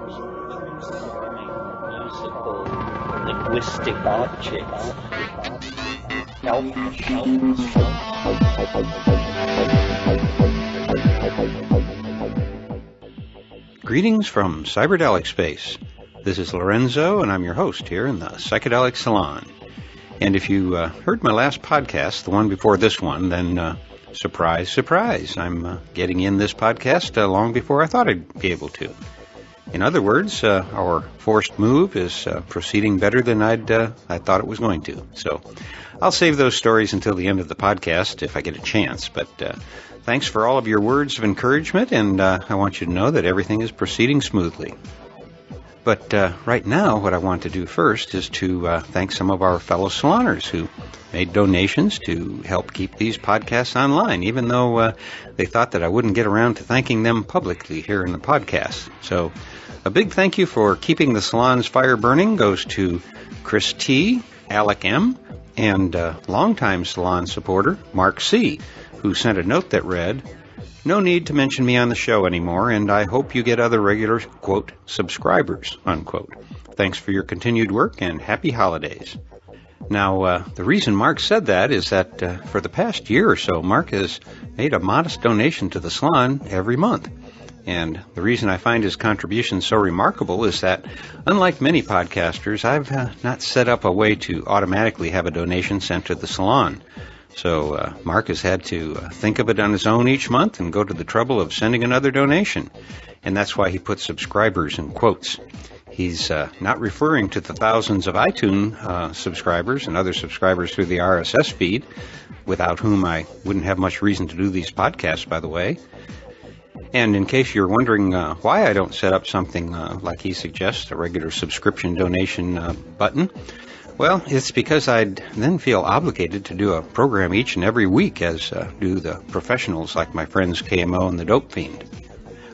musical, linguistic objects. Greetings from Psychedelics space. This is Lorenzo, and I'm your host here in the Psychedelic Salon. And if you heard my last podcast, the one before this one, then surprise, surprise, I'm getting in this podcast long before I thought I'd be able to. In other words, our forced move is proceeding better than I thought it was going to. So I'll save those stories until the end of the podcast if I get a chance. But thanks for all of your words of encouragement, and I want you to know that everything is proceeding smoothly. But right now, what I want to do first is to thank some of our fellow saloners who made donations to help keep these podcasts online, even though they thought that I wouldn't get around to thanking them publicly here in the podcast. So a big thank you for keeping the salon's fire burning goes to Chris T., Alec M., and longtime salon supporter Mark C., who sent a note that read, "No need to mention me on the show anymore, and I hope you get other regular, quote, subscribers, unquote. Thanks for your continued work, and happy holidays." Now, the reason Mark said that is that for the past year or so, Mark has made a modest donation to the salon every month. And the reason I find his contribution so remarkable is that, unlike many podcasters, I've not set up a way to automatically have a donation sent to the salon. So Mark has had to think of it on his own each month and go to the trouble of sending another donation. And that's why he puts subscribers in quotes. He's not referring to the thousands of iTunes subscribers and other subscribers through the RSS feed, without whom I wouldn't have much reason to do these podcasts, by the way. And in case you're wondering why I don't set up something like he suggests, a regular subscription donation button, well, it's because I'd then feel obligated to do a program each and every week, as do the professionals like my friends KMO and the Dope Fiend.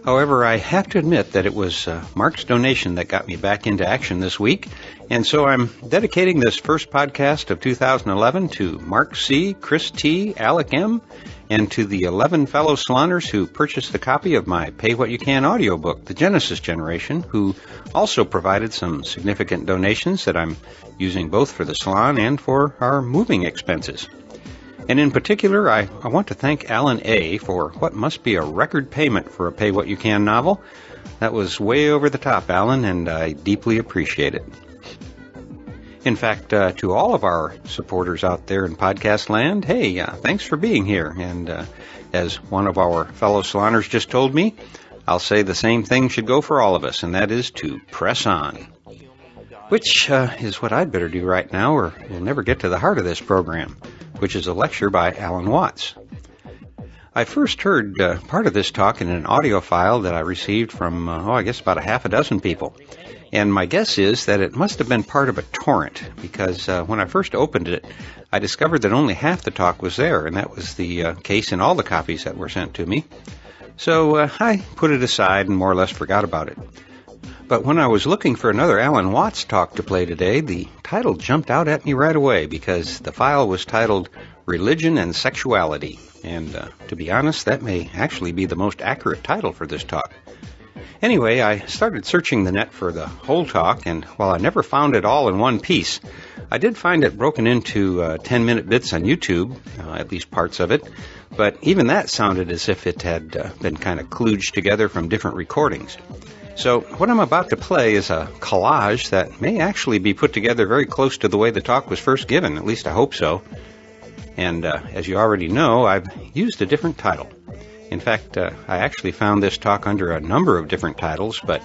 However, I have to admit that it was Mark's donation that got me back into action this week, and so I'm dedicating this first podcast of 2011 to Mark C., Chris T., Alec M., and to the 11 fellow saloners who purchased a copy of my Pay What You Can audiobook, The Genesis Generation, who also provided some significant donations that I'm using both for the salon and for our moving expenses. And in particular, I want to thank Alan A. for what must be a record payment for a Pay What You Can novel. That was way over the top, Alan, and I deeply appreciate it. In fact, to all of our supporters out there in podcast land, hey, thanks for being here. And as one of our fellow saloners just told me, I'll say the same thing should go for all of us, and that is to press on. Which is what I'd better do right now, or we'll never get to the heart of this program, which is a lecture by Alan Watts. I first heard part of this talk in an audio file that I received from, I guess about a half a dozen people. And my guess is that it must have been part of a torrent, because when I first opened it, I discovered that only half the talk was there, and that was the case in all the copies that were sent to me. So I put it aside and more or less forgot about it. But when I was looking for another Alan Watts talk to play today, the title jumped out at me right away, because the file was titled Religion and Sexuality. And to be honest, that may actually be the most accurate title for this talk. Anyway, I started searching the net for the whole talk, and while I never found it all in one piece, I did find it broken into 10-minute bits on YouTube, at least parts of it, but even that sounded as if it had been kind of kludged together from different recordings. So what I'm about to play is a collage that may actually be put together very close to the way the talk was first given, at least I hope so. And as you already know, I've used a different title. In fact, I actually found this talk under a number of different titles, but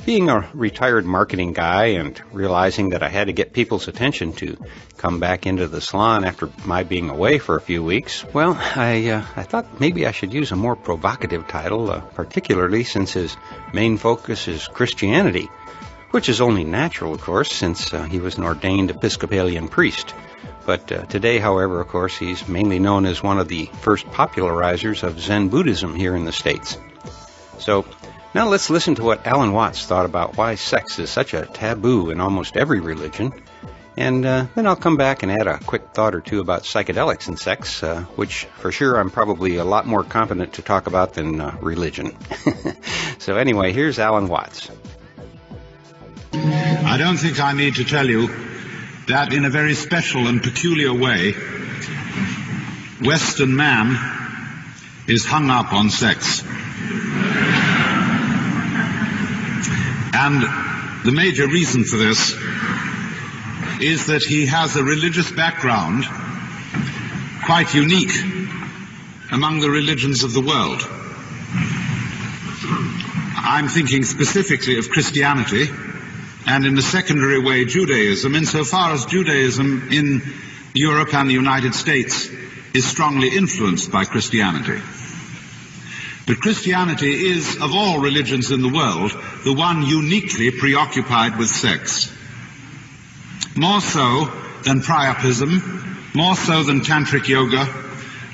being a retired marketing guy and realizing that I had to get people's attention to come back into the salon after my being away for a few weeks, well, I thought maybe I should use a more provocative title, particularly since his main focus is Christianity, which is only natural, of course, since he was an ordained Episcopalian priest. But today, however, of course, he's mainly known as one of the first popularizers of Zen Buddhism here in the States. So now let's listen to what Alan Watts thought about why sex is such a taboo in almost every religion. And then I'll come back and add a quick thought or two about psychedelics and sex, which for sure I'm probably a lot more competent to talk about than religion. So anyway, here's Alan Watts. I don't think I need to tell you that in a very special and peculiar way, Western man is hung up on sex. And the major reason for this is that he has a religious background quite unique among the religions of the world. I'm thinking specifically of Christianity, and in a secondary way Judaism, insofar as Judaism in Europe and the United States is strongly influenced by Christianity. But Christianity is, of all religions in the world, the one uniquely preoccupied with sex. More so than priapism, more so than tantric yoga,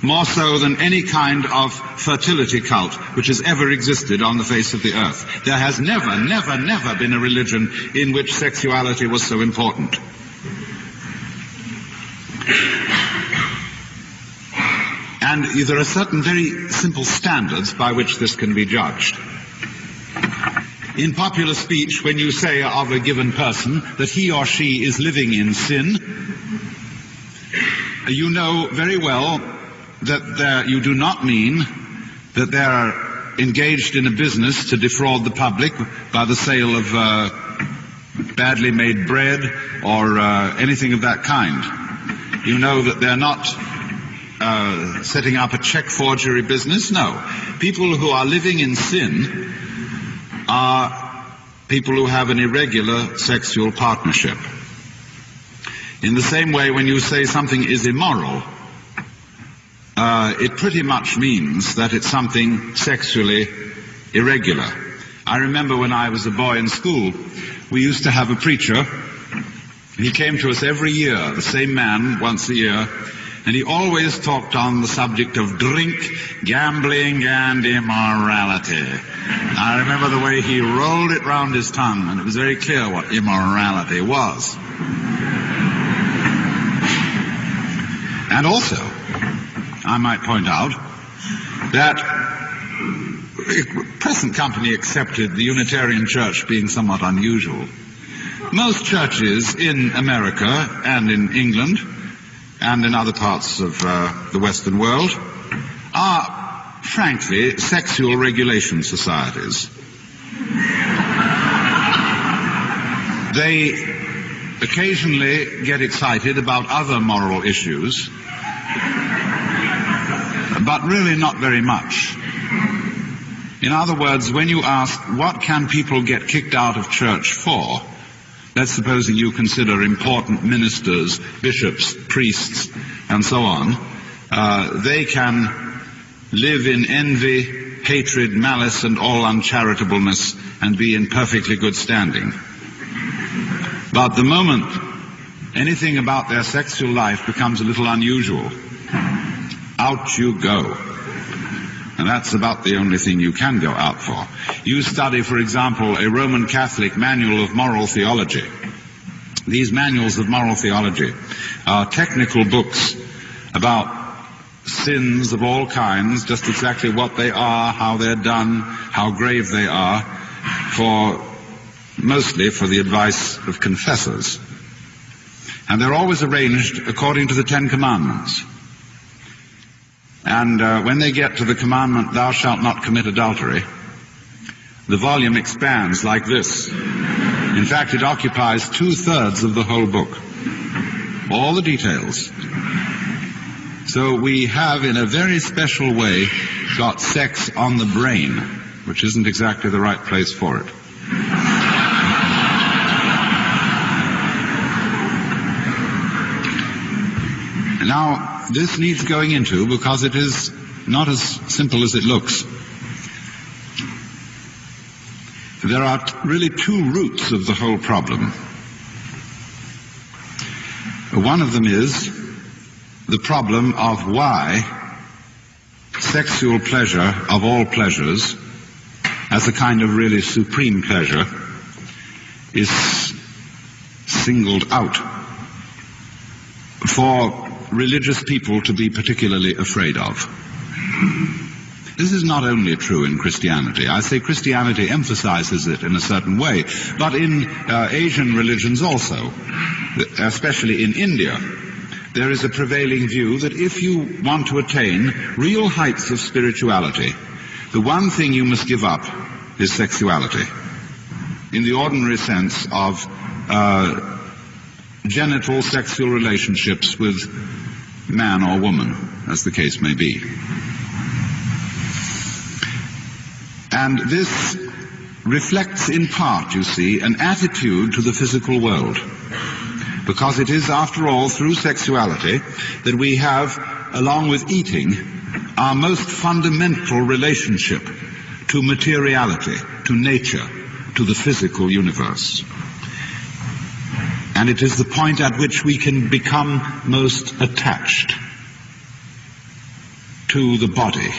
more so than any kind of fertility cult which has ever existed on the face of the earth. There has never been a religion in which sexuality was so important. And there are certain very simple standards by which this can be judged. In popular speech, when you say of a given person that he or she is living in sin, you know very well that you do not mean that they are engaged in a business to defraud the public by the sale of badly made bread or anything of that kind. You know that they're not setting up a check forgery business. No. People who are living in sin are people who have an irregular sexual partnership. In the same way, when you say something is immoral, it pretty much means that it's something sexually irregular. I remember when I was a boy in school, we used to have a preacher. He came to us every year, the same man, once a year, and he always talked on the subject of drink, gambling, and immorality. I remember the way he rolled it round his tongue, and it was very clear what immorality was. And also, I might point out that, present company accepted, the Unitarian Church being somewhat unusual, most churches in America and in England and in other parts of the Western world are, frankly, sexual regulation societies. They occasionally get excited about other moral issues, but really not very much. In other words, when you ask, what can people get kicked out of church for? Let's supposing you consider important ministers, bishops, priests, and so on. They can live in envy, hatred, malice, and all uncharitableness, and be in perfectly good standing. But the moment anything about their sexual life becomes a little unusual, out you go. And that's about the only thing you can go out for. You study, for example, a Roman Catholic manual of moral theology. These manuals of moral theology are technical books about sins of all kinds, just exactly what they are, how they're done, how grave they are, mostly for the advice of confessors. And they're always arranged according to the Ten Commandments. And when they get to the commandment, thou shalt not commit adultery, the volume expands like this. In fact, it occupies 2/3 of the whole book. All the details. So we have, in a very special way, got sex on the brain, which isn't exactly the right place for it. Now, this needs going into because it is not as simple as it looks. There are really two roots of the whole problem. One of them is the problem of why sexual pleasure of all pleasures, as a kind of really supreme pleasure, is singled out for religious people to be particularly afraid of. This is not only true in Christianity. I say Christianity emphasizes it in a certain way, but in Asian religions also, especially in India, there is a prevailing view that if you want to attain real heights of spirituality, the one thing you must give up is sexuality, in the ordinary sense of genital sexual relationships with man or woman, as the case may be. And this reflects in part, you see, an attitude to the physical world. Because it is, after all, through sexuality that we have, along with eating, our most fundamental relationship to materiality, to nature, to the physical universe. And it is the point at which we can become most attached to the body,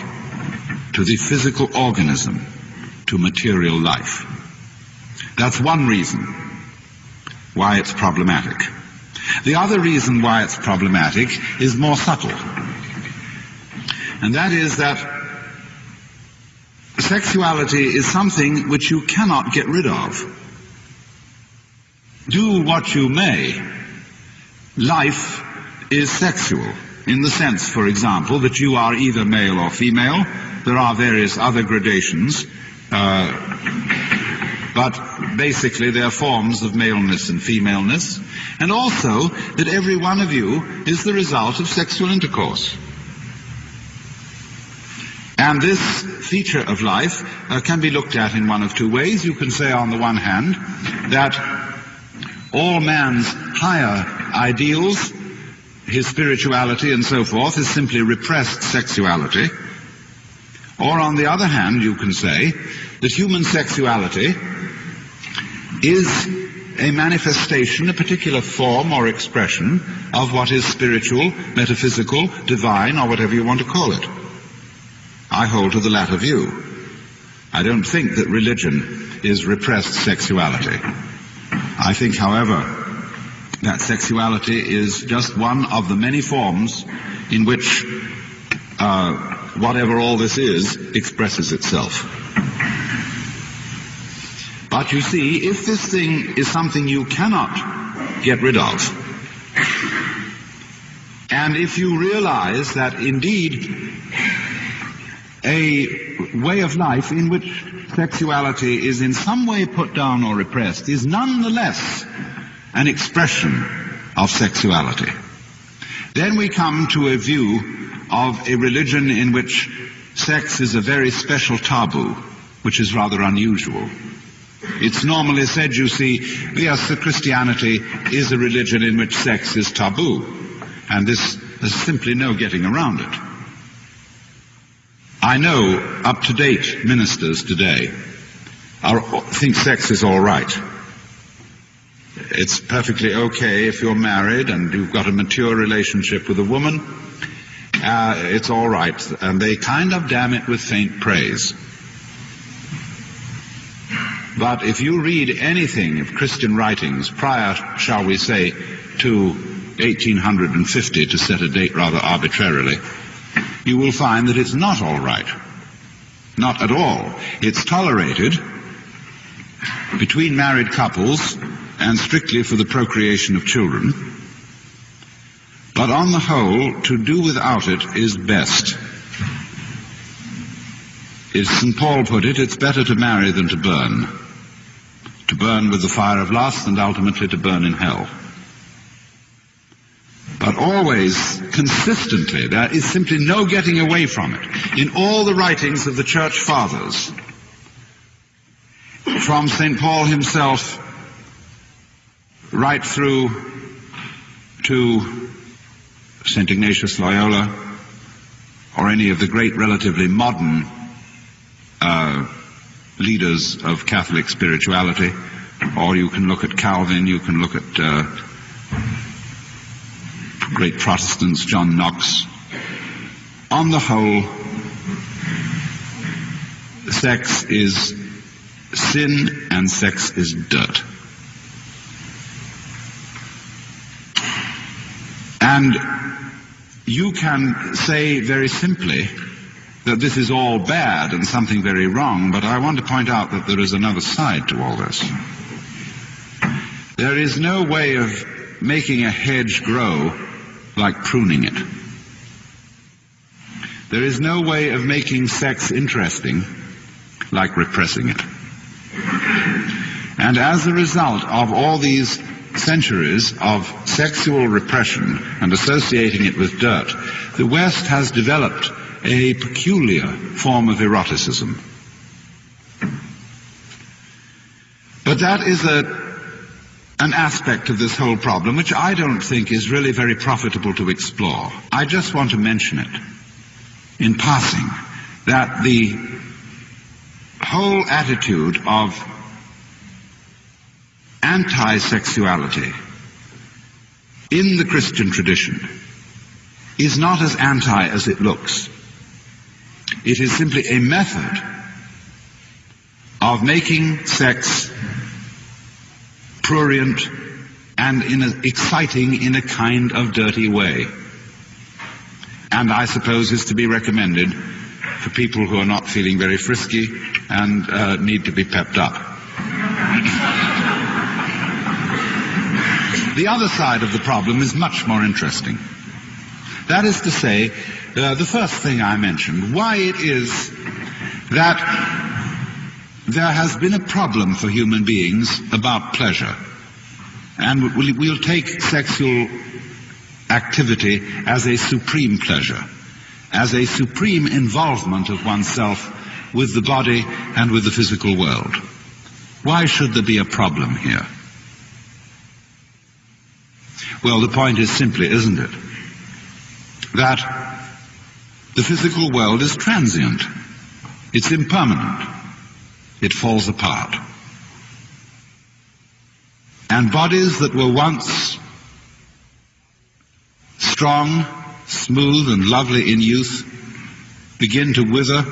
to the physical organism, to material life. That's one reason why it's problematic. The other reason why it's problematic is more subtle. And that is that sexuality is something which you cannot get rid of. Do what you may, life is sexual, in the sense, for example, that you are either male or female. There are various other gradations, but basically they are forms of maleness and femaleness, and also that every one of you is the result of sexual intercourse. And this feature of life can be looked at in one of two ways. You can say, on the one hand, that all man's higher ideals, his spirituality and so forth, is simply repressed sexuality. Or on the other hand, you can say that human sexuality is a manifestation, a particular form or expression of what is spiritual, metaphysical, divine, or whatever you want to call it. I hold to the latter view. I don't think that religion is repressed sexuality. I think, however, that sexuality is just one of the many forms in which whatever all this is expresses itself. But you see, if this thing is something you cannot get rid of, and if you realize that indeed a way of life in which sexuality is in some way put down or repressed is nonetheless an expression of sexuality, then we come to a view of a religion in which sex is a very special taboo, which is rather unusual. It's normally said, you see, yes, Christianity is a religion in which sex is taboo, and there's simply no getting around it. I know up-to-date ministers today think sex is all right. It's perfectly okay if you're married and you've got a mature relationship with a woman. It's all right. And they kind of damn it with faint praise. But if you read anything of Christian writings prior, shall we say, to 1850, to set a date rather arbitrarily, you will find that it's not all right. Not at all. It's tolerated between married couples and strictly for the procreation of children. But on the whole, to do without it is best. As St. Paul put it, it's better to marry than to burn. To burn with the fire of lust and ultimately to burn in hell. But always, consistently, there is simply no getting away from it. In all the writings of the Church Fathers, from St. Paul himself right through to St. Ignatius Loyola, or any of the great relatively modern leaders of Catholic spirituality, or you can look at Calvin, you can look at great Protestants, John Knox. On the whole, sex is sin and sex is dirt. And you can say very simply that this is all bad and something very wrong, but I want to point out that there is another side to all this. There is no way of making a hedge grow like pruning it. There is no way of making sex interesting like repressing it. And as a result of all these centuries of sexual repression and associating it with dirt, the West has developed a peculiar form of eroticism. But that is an aspect of this whole problem which I don't think is really very profitable to explore. I just want to mention it in passing, that the whole attitude of anti-sexuality in the Christian tradition is not as anti as it looks. It is simply a method of making sex prurient and exciting in a kind of dirty way. And I suppose is to be recommended for people who are not feeling very frisky and need to be pepped up. The other side of the problem is much more interesting. That is to say, the first thing I mentioned, why it is that there has been a problem for human beings about pleasure. And we'll take sexual activity as a supreme pleasure, as a supreme involvement of oneself with the body and with the physical world. Why should there be a problem here? Well, the point is simply, isn't it, that the physical world is transient. It's impermanent. It falls apart. And bodies that were once strong, smooth, and lovely in youth begin to wither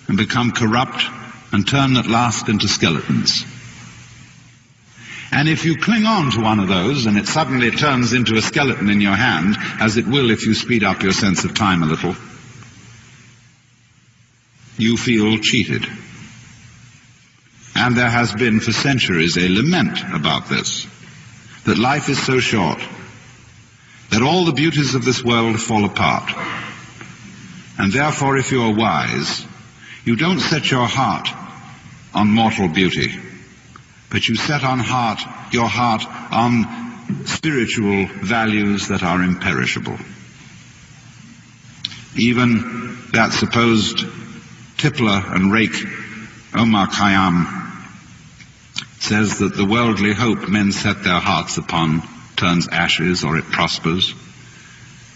and become corrupt and turn at last into skeletons. And if you cling on to one of those and it suddenly turns into a skeleton in your hand, as it will if you speed up your sense of time a little, you feel cheated. And there has been for centuries a lament about this, that life is so short, that all the beauties of this world fall apart. And therefore, if you are wise, you don't set your heart on mortal beauty, but you set your heart on spiritual values that are imperishable. Even that supposed tippler and rake, Omar Khayyam, says that the worldly hope men set their hearts upon turns ashes or it prospers,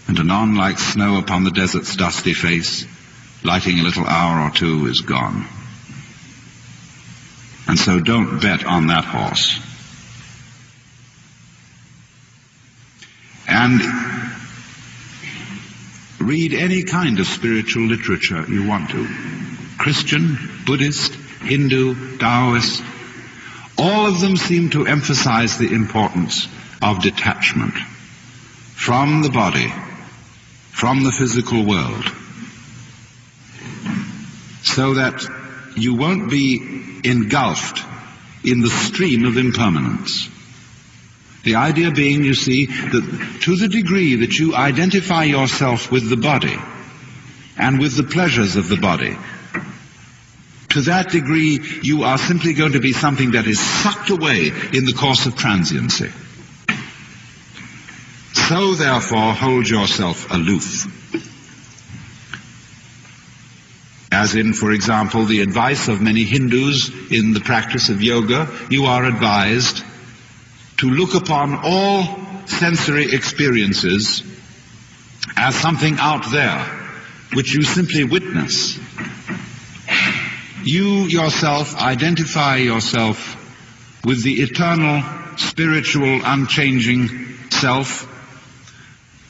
and anon like snow upon the desert's dusty face, lighting a little hour or two, is gone. And so don't bet on that horse. And read any kind of spiritual literature you want to. Christian, Buddhist, Hindu, Taoist, all of them seem to emphasize the importance of detachment from the body, from the physical world, so that you won't be engulfed in the stream of impermanence. The idea being, you see, that to the degree that you identify yourself with the body and with the pleasures of the body, to that degree you are simply going to be something that is sucked away in the course of transiency. So therefore hold yourself aloof. As in, for example, the advice of many Hindus in the practice of yoga, you are advised to look upon all sensory experiences as something out there, which you simply witness. You yourself identify yourself with the eternal, spiritual, unchanging self,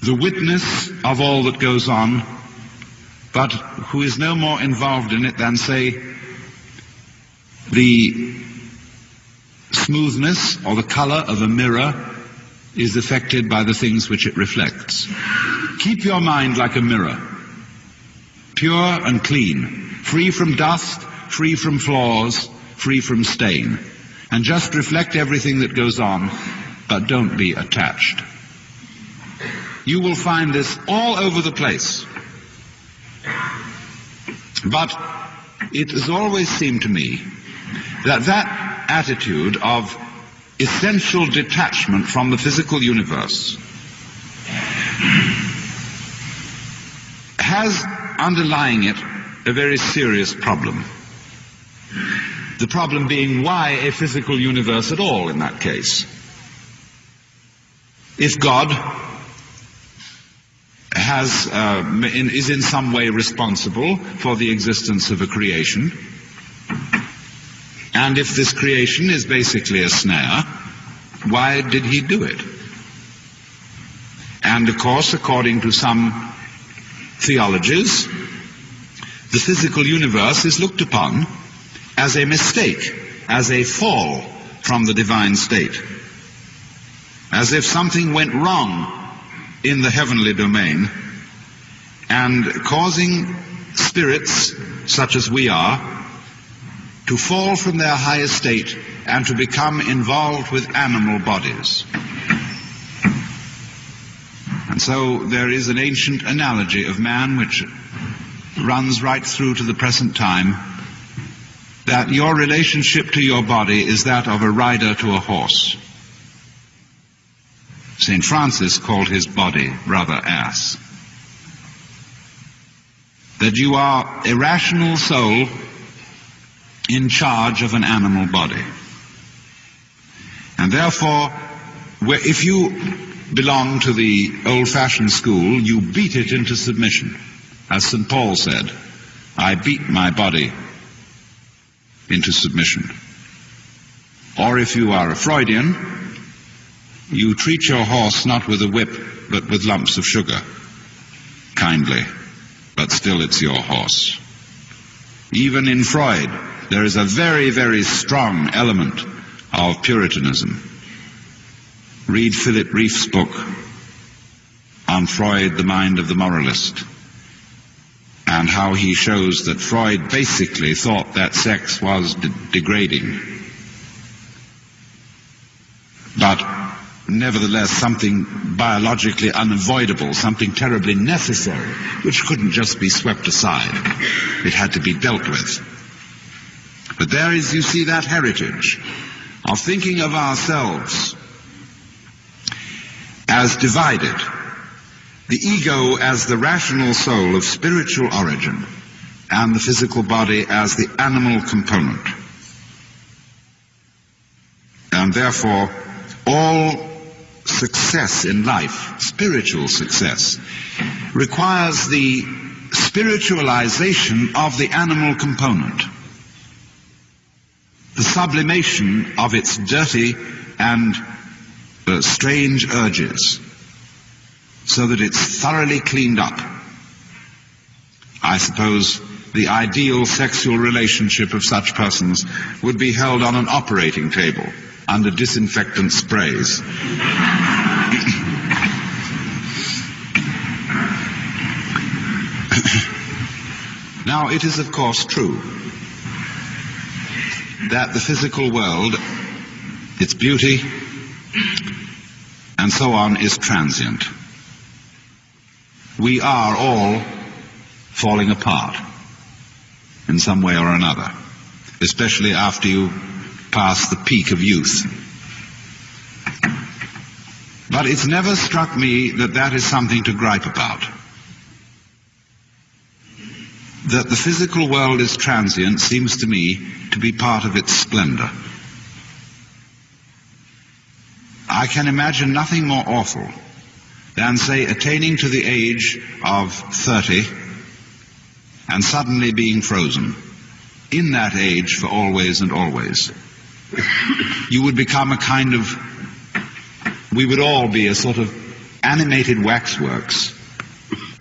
the witness of all that goes on, but who is no more involved in it than, say, the smoothness or the color of a mirror is affected by the things which it reflects. Keep your mind like a mirror. pure and clean, free from dust, free from flaws, free from stain. And just reflect everything that goes on, but don't be attached. You will find this all over the place. But it has always seemed to me that that attitude of essential detachment from the physical universe has underlying it a very serious problem. The problem being, why a physical universe at all in that case? If God is in some way responsible for the existence of a creation, and if this creation is basically a snare, why did he do it? And of course, according to some theologies, the physical universe is looked upon as a mistake, as a fall from the divine state, as if something went wrong in the heavenly domain, and causing spirits such as we are to fall from their high estate and to become involved with animal bodies. And so there is an ancient analogy of man which runs right through to the present time, that your relationship to your body is that of a rider to a horse. St. Francis called his body rather ass. That you are a rational soul in charge of an animal body. And therefore, if you belong to the old-fashioned school, you beat it into submission. As St. Paul said, I beat my body into submission. Or if you are a Freudian, you treat your horse not with a whip, but with lumps of sugar. Kindly, but still it's your horse. Even in Freud, there is a very, very strong element of Puritanism. Read Philip Rief's book on Freud, The Mind of the Moralist, and how he shows that Freud basically thought that sex was degrading, but nevertheless something biologically unavoidable, something terribly necessary, which couldn't just be swept aside. It had to be dealt with. But there is, you see, that heritage of thinking of ourselves as divided, the ego as the rational soul of spiritual origin, and the physical body as the animal component. And therefore, all success in life, spiritual success, requires the spiritualization of the animal component, the sublimation of its dirty and strange urges, so that it's thoroughly cleaned up. I suppose the ideal sexual relationship of such persons would be held on an operating table under disinfectant sprays. Now, it is of course true that the physical world, its beauty, and so on, is transient. We are all falling apart in some way or another, especially after you pass the peak of youth. But it's never struck me that that is something to gripe about. That the physical world is transient seems to me to be part of its splendor. I can imagine nothing more awful than, say, attaining to the age of 30 and suddenly being frozen in that age for always and always. You would become a kind of, we would all be a sort of animated waxworks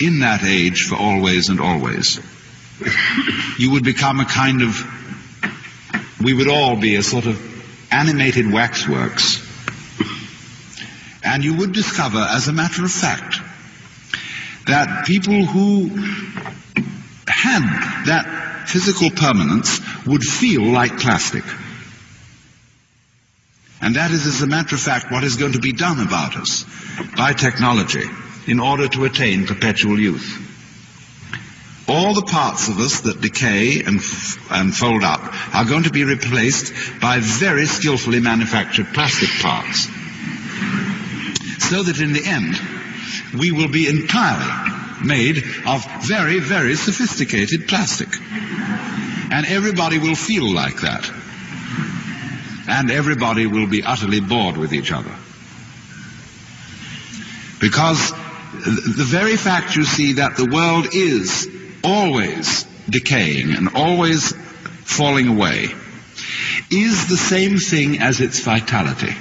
in that age for always and always. You would become a kind of, we would all be a sort of animated waxworks. And you would discover, as a matter of fact, that people who had that physical permanence would feel like plastic. And that is, as a matter of fact, what is going to be done about us by technology in order to attain perpetual youth. All the parts of us that decay and fold up are going to be replaced by very skillfully manufactured plastic parts, so that in the end we will be entirely made of very, very sophisticated plastic. And everybody will feel like that. And everybody will be utterly bored with each other. Because the very fact, you see, that the world is always decaying and always falling away is the same thing as its vitality.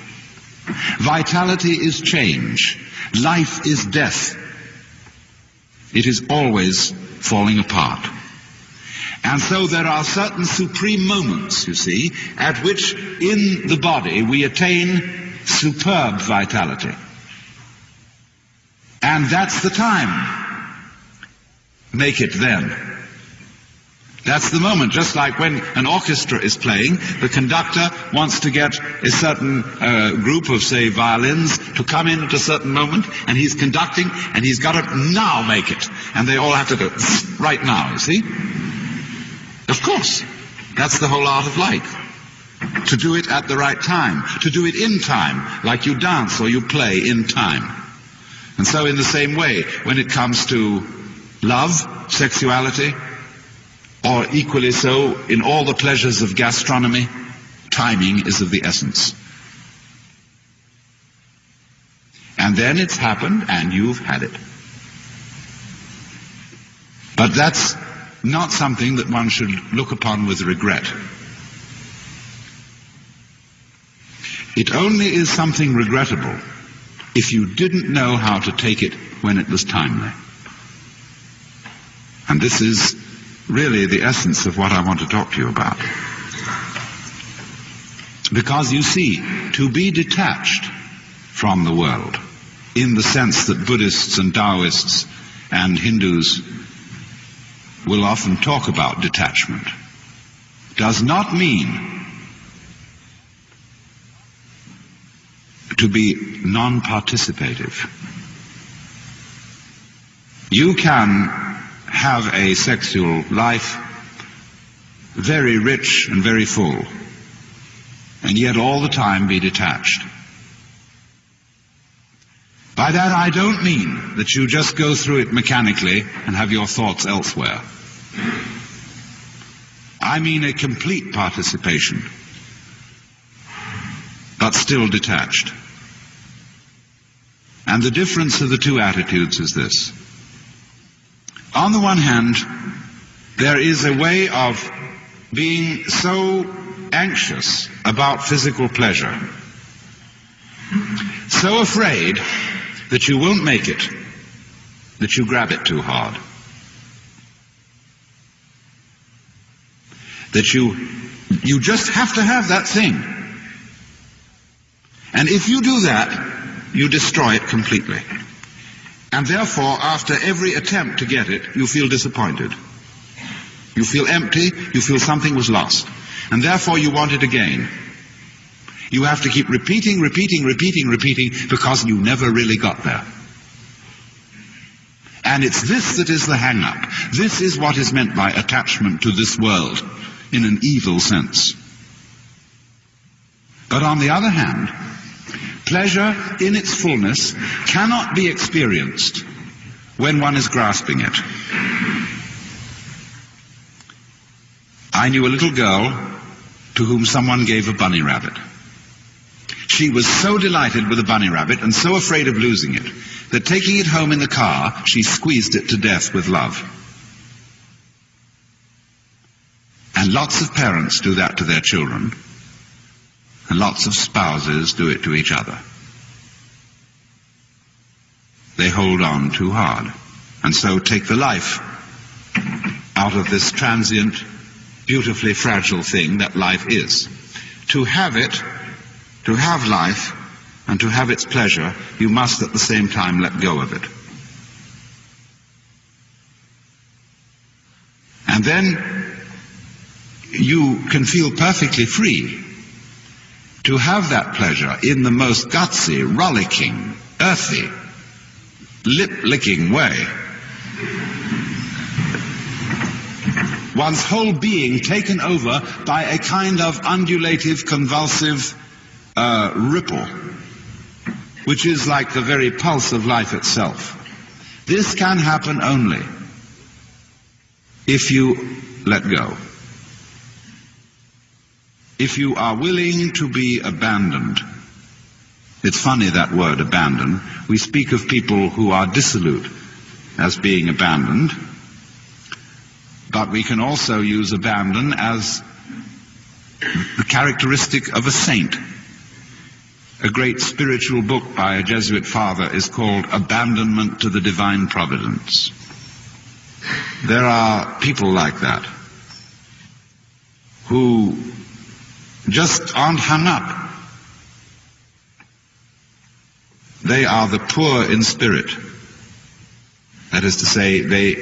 Vitality is change. Life is death. It is always falling apart. And so there are certain supreme moments, you see, at which in the body we attain superb vitality. And that's the time. Make it then. That's the moment, just like when an orchestra is playing, the conductor wants to get a certain group of, say, violins to come in at a certain moment, and he's conducting, and he's got to now make it. And they all have to go right now, you see? Of course. That's the whole art of life. To do it at the right time. To do it in time, like you dance or you play in time. And so in the same way, when it comes to love, sexuality, or equally so in all the pleasures of gastronomy, timing is of the essence. And then it's happened and you've had it. But that's not something that one should look upon with regret. It only is something regrettable if you didn't know how to take it when it was timely. And this is really the essence of what I want to talk to you about. Because you see, to be detached from the world, in the sense that Buddhists and Taoists and Hindus will often talk about detachment, does not mean to be non-participative. You can have a sexual life very rich and very full, and yet all the time be detached. By that I don't mean that you just go through it mechanically and have your thoughts elsewhere. I mean a complete participation, but still detached. And the difference of the two attitudes is this. On the one hand, there is a way of being so anxious about physical pleasure, so afraid that you won't make it, that you grab it too hard. That you just have to have that thing. And if you do that, you destroy it completely. And therefore, after every attempt to get it, you feel disappointed. You feel empty, you feel something was lost. And therefore you want it again. You have to keep repeating, because you never really got there. And it's this that is the hang-up. This is what is meant by attachment to this world, in an evil sense. But on the other hand, pleasure in its fullness cannot be experienced when one is grasping it. I knew a little girl to whom someone gave a bunny rabbit. She was so delighted with the bunny rabbit and so afraid of losing it that taking it home in the car, she squeezed it to death with love. And lots of parents do that to their children, and lots of spouses do it to each other. They hold on too hard, and so take the life out of this transient, beautifully fragile thing that life is. To have it, to have life, and to have its pleasure, you must at the same time let go of it. And then you can feel perfectly free to have that pleasure in the most gutsy, rollicking, earthy, lip-licking way. One's whole being taken over by a kind of undulative, convulsive ripple, which is like the very pulse of life itself. This can happen only if you let go. If you are willing to be abandoned. It's funny, that word, abandon. We speak of people who are dissolute as being abandoned, but we can also use abandon as the characteristic of a saint. A great spiritual book by a Jesuit father is called Abandonment to the Divine Providence. There are people like that who just aren't hung up. They are the poor in spirit. That is to say, they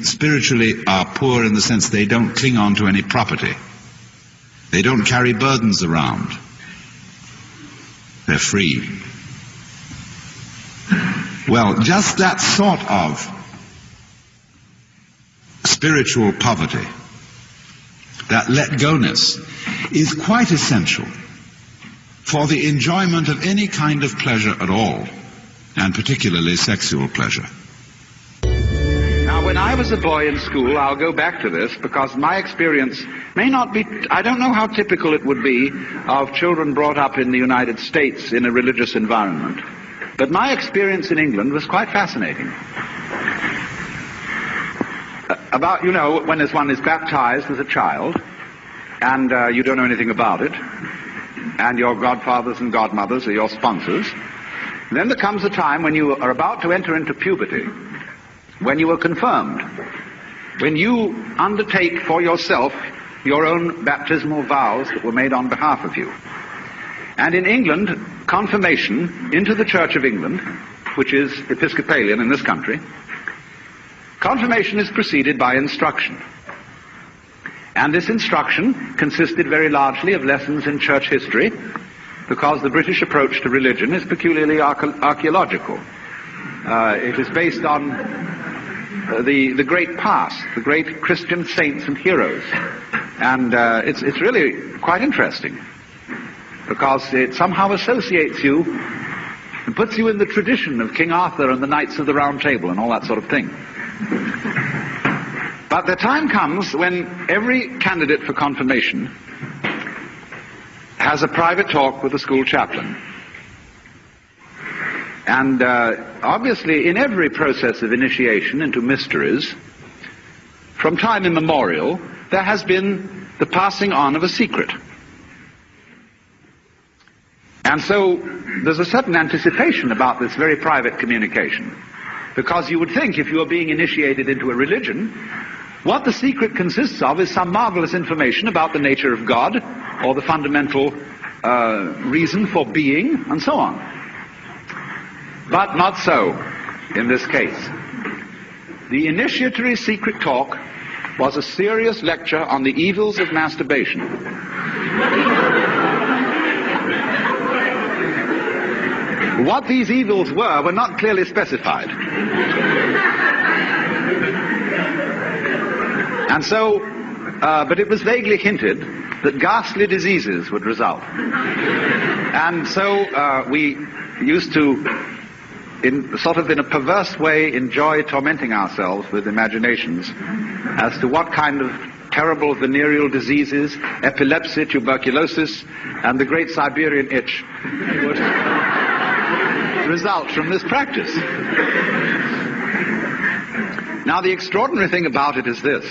spiritually are poor in the sense they don't cling on to any property. They don't carry burdens around. They're free. Well, just that sort of spiritual poverty, that let-go-ness, is quite essential for the enjoyment of any kind of pleasure at all, and particularly sexual pleasure. Now, when I was a boy in school, I'll go back to this because my experience may not be, I don't know how typical it would be of children brought up in the United States in a religious environment, but my experience in England was quite fascinating. About, you know, when one is baptized as a child, and you don't know anything about it, and your godfathers and godmothers are your sponsors, then there comes a time when you are about to enter into puberty, when you are confirmed, when you undertake for yourself your own baptismal vows that were made on behalf of you. And in England, confirmation into the Church of England, which is Episcopalian in this country, confirmation is preceded by instruction. And this instruction consisted very largely of lessons in church history, because the British approach to religion is peculiarly archaeological. It is based on the great past, the great Christian saints and heroes. And it's really quite interesting, because it somehow associates you and puts you in the tradition of King Arthur and the Knights of the Round Table and all that sort of thing. But the time comes when every candidate for confirmation has a private talk with the school chaplain. And obviously, in every process of initiation into mysteries, from time immemorial, there has been the passing on of a secret. And so there's a certain anticipation about this very private communication, because you would think if you are being initiated into a religion, what the secret consists of is some marvelous information about the nature of God, or the fundamental reason for being, and so on. But not so in this case. The initiatory secret talk was a serious lecture on the evils of masturbation. What these evils were not clearly specified. And so, but it was vaguely hinted that ghastly diseases would result. And so we used to, in a perverse way, enjoy tormenting ourselves with imaginations as to what kind of terrible venereal diseases, epilepsy, tuberculosis, and the great Siberian itch would result from this practice. Now, the extraordinary thing about it is this,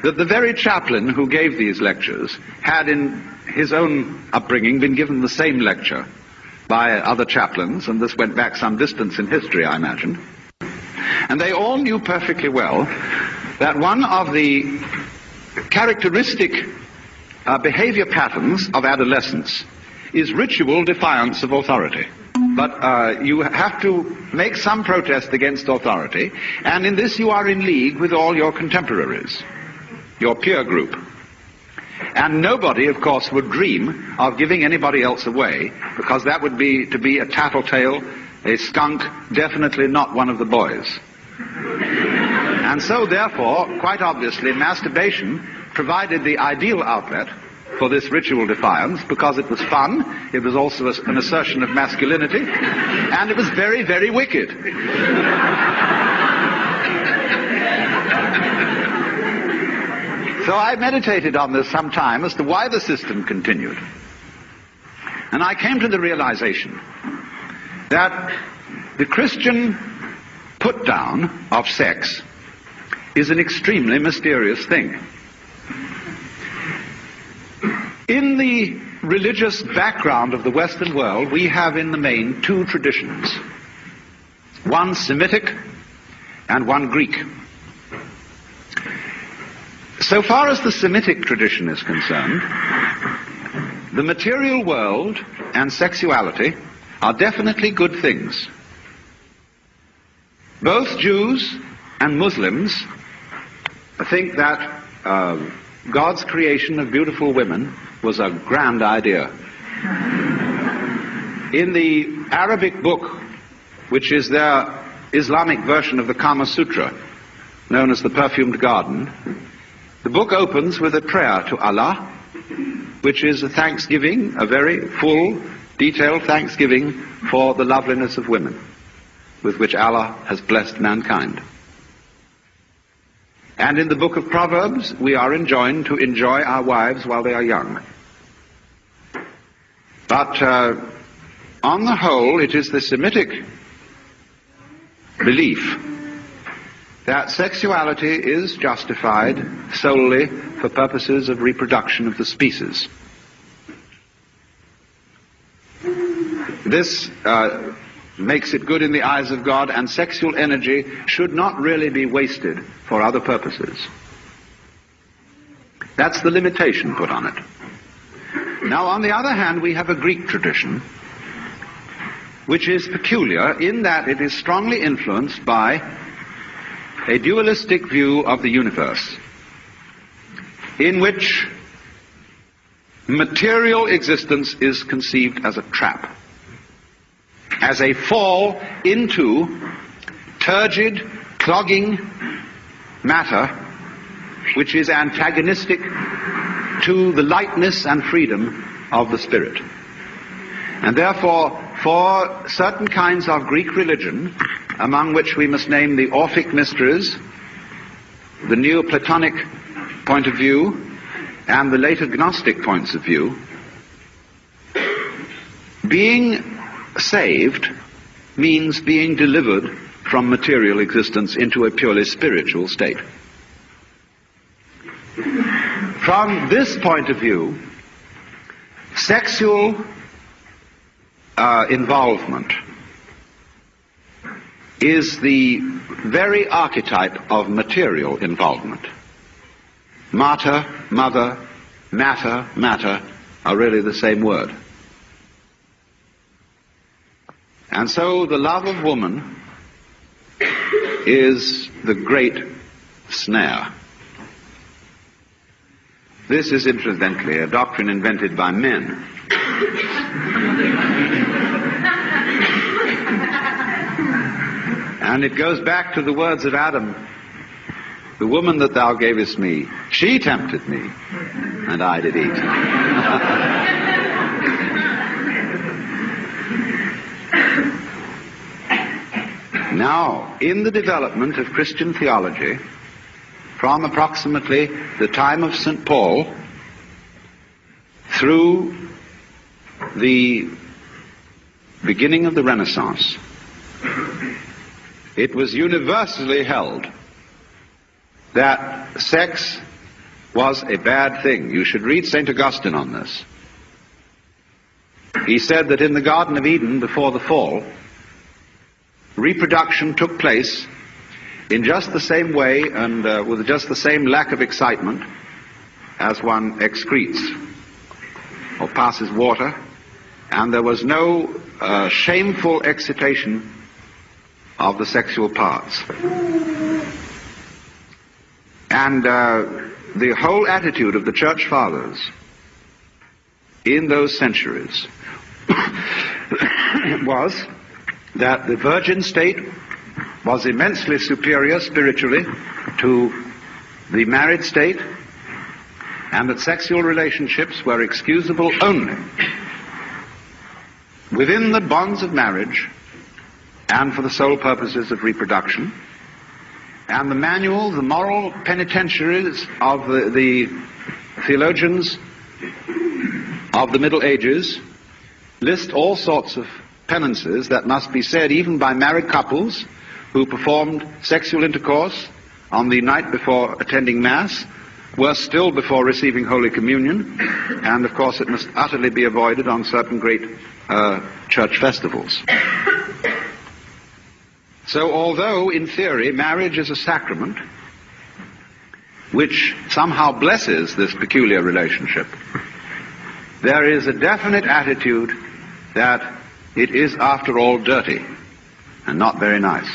that the very chaplain who gave these lectures had in his own upbringing been given the same lecture by other chaplains, and this went back some distance in history, I imagine. And they all knew perfectly well that one of the characteristic behavior patterns of adolescence is ritual defiance of authority. But you have to make some protest against authority, and in this you are in league with all your contemporaries. your peer group. And nobody, of course, would dream of giving anybody else away, because that would be to be a tattletale, a skunk, definitely not one of the boys. And so, therefore, quite obviously, masturbation provided the ideal outlet for this ritual defiance, because it was fun, it was also an assertion of masculinity, and it was very, very wicked. So I meditated on this some time as to why the system continued. And I came to the realization that the Christian put-down of sex is an extremely mysterious thing. In the religious background of the Western world, we have in the main two traditions. One Semitic and one Greek. So far as the Semitic tradition is concerned, the material world and sexuality are definitely good things. Both Jews and Muslims think that God's creation of beautiful women was a grand idea. In the Arabic book, which is their Islamic version of the Kama Sutra, known as the Perfumed Garden, the book opens with a prayer to Allah, which is a thanksgiving, a very full, detailed thanksgiving for the loveliness of women, with which Allah has blessed mankind. And in the book of Proverbs, we are enjoined to enjoy our wives while they are young. But on the whole, it is the Semitic belief that sexuality is justified solely for purposes of reproduction of the species. This makes it good in the eyes of God, and sexual energy should not really be wasted for other purposes. That's the limitation put on it. Now, on the other hand, we have a Greek tradition, which is peculiar in that it is strongly influenced by a dualistic view of the universe, in which material existence is conceived as a trap, as a fall into turgid, clogging matter, which is antagonistic to the lightness and freedom of the spirit. And therefore, for certain kinds of Greek religion, among which we must name the Orphic mysteries, the Neoplatonic point of view, and the later Gnostic points of view, being saved means being delivered from material existence into a purely spiritual state. From this point of view, sexual involvement is the very archetype of material involvement. Mater, mother, matter, matter are really the same word. And so the love of woman is the great snare. This is incidentally a doctrine invented by men. And it goes back to the words of Adam. The woman that thou gavest me, she tempted me, and I did eat. Now, in the development of Christian theology, from approximately the time of St. Paul through the beginning of the Renaissance, it was universally held that sex was a bad thing. You should read St. Augustine on this. He said that in the Garden of Eden, before the fall, reproduction took place in just the same way and with just the same lack of excitement as one excretes or passes water, and there was no shameful excitation of the sexual parts. And the whole attitude of the Church Fathers in those centuries was that the virgin state was immensely superior spiritually to the married state, and that sexual relationships were excusable only within the bonds of marriage and for the sole purposes of reproduction. And the manual, the moral penitentiaries of the theologians of the Middle Ages list all sorts of penances that must be said even by married couples who performed sexual intercourse on the night before attending Mass, worse still before receiving Holy Communion, and of course it must utterly be avoided on certain great church festivals. So although in theory marriage is a sacrament which somehow blesses this peculiar relationship, there is a definite attitude that it is after all dirty and not very nice.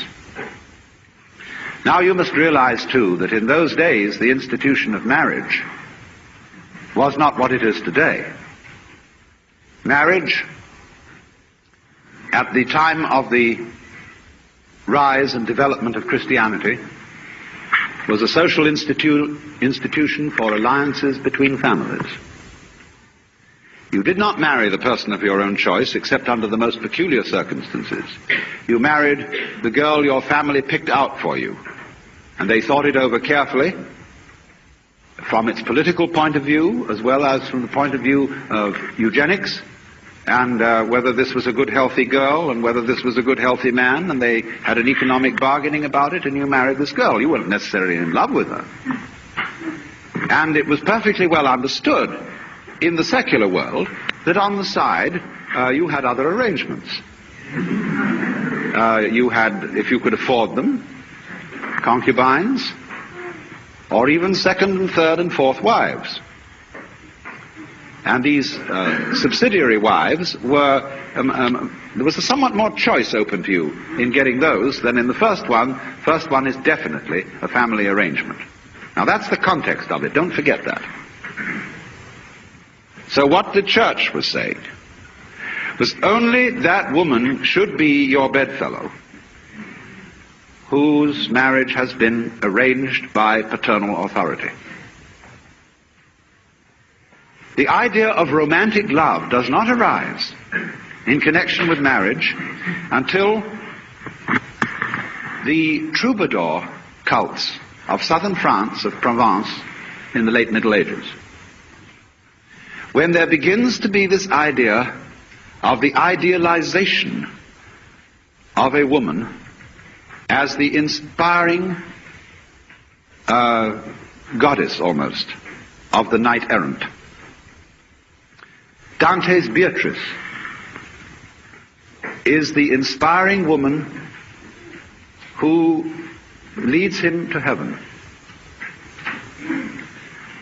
Now you must realize too that in those days the institution of marriage was not what it is today. Marriage at the time of the rise and development of Christianity was a social institution for alliances between families. You did not marry the person of your own choice except under the most peculiar circumstances. You married the girl your family picked out for you, and they thought it over carefully from its political point of view as well as from the point of view of eugenics, and whether this was a good healthy girl and whether this was a good healthy man, and they had an economic bargaining about it, and you married this girl. You weren't necessarily in love with her. And it was perfectly well understood in the secular world that on the side you had other arrangements. You had, if you could afford them, concubines, or even second and third and fourth wives. And these subsidiary wives were, there was a somewhat more choice open to you in getting those than in the first one. First one is definitely a family arrangement. Now that's the context of it, don't forget that. So what the church was saying was only that woman should be your bedfellow whose marriage has been arranged by paternal authority. The idea of romantic love does not arise in connection with marriage until the troubadour cults of southern France, of Provence, in the late Middle Ages, when there begins to be this idea of the idealization of a woman as the inspiring goddess almost of the knight errant. Dante's Beatrice is the inspiring woman who leads him to heaven.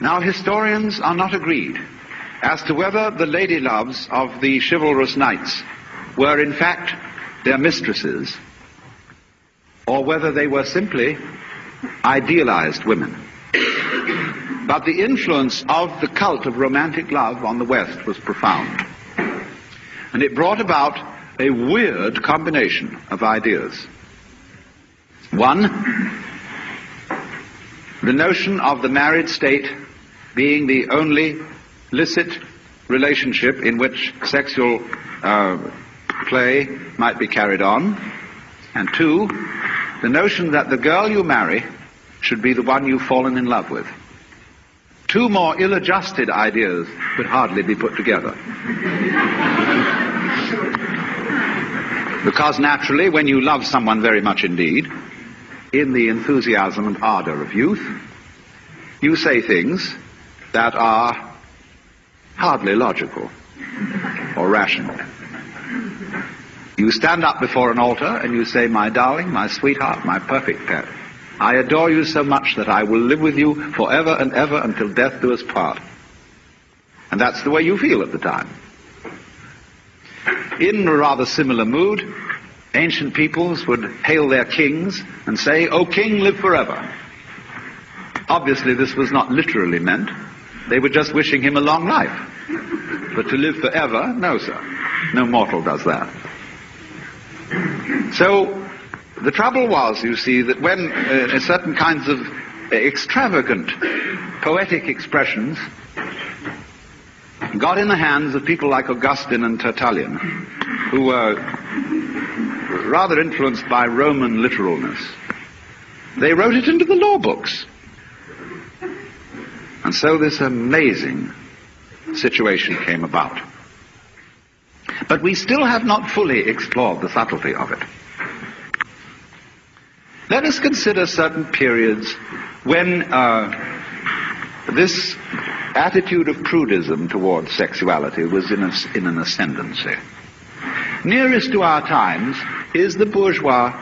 Now historians are not agreed as to whether the lady loves of the chivalrous knights were in fact their mistresses, or whether they were simply idealized women. But the influence of the cult of romantic love on the West was profound. And it brought about a weird combination of ideas. One, the notion of the married state being the only licit relationship in which sexual play might be carried on. And two, the notion that the girl you marry should be the one you've fallen in love with. Two more ill-adjusted ideas could hardly be put together. Because naturally, when you love someone very much indeed, in the enthusiasm and ardor of youth, you say things that are hardly logical or rational. You stand up before an altar and you say, "My darling, my sweetheart, my perfect pet, I adore you so much that I will live with you forever and ever until death do us part." And that's the way you feel at the time. In a rather similar mood, ancient peoples would hail their kings and say, "O king, live forever." Obviously, this was not literally meant. They were just wishing him a long life. But to live forever, no, sir. No mortal does that. So, the trouble was, you see, that when certain kinds of extravagant poetic expressions got in the hands of people like Augustine and Tertullian, who were rather influenced by Roman literalness, they wrote it into the law books. And so this amazing situation came about. But we still have not fully explored the subtlety of it. Let us consider certain periods when this attitude of prudism towards sexuality was in an ascendancy. Nearest to our times is the bourgeois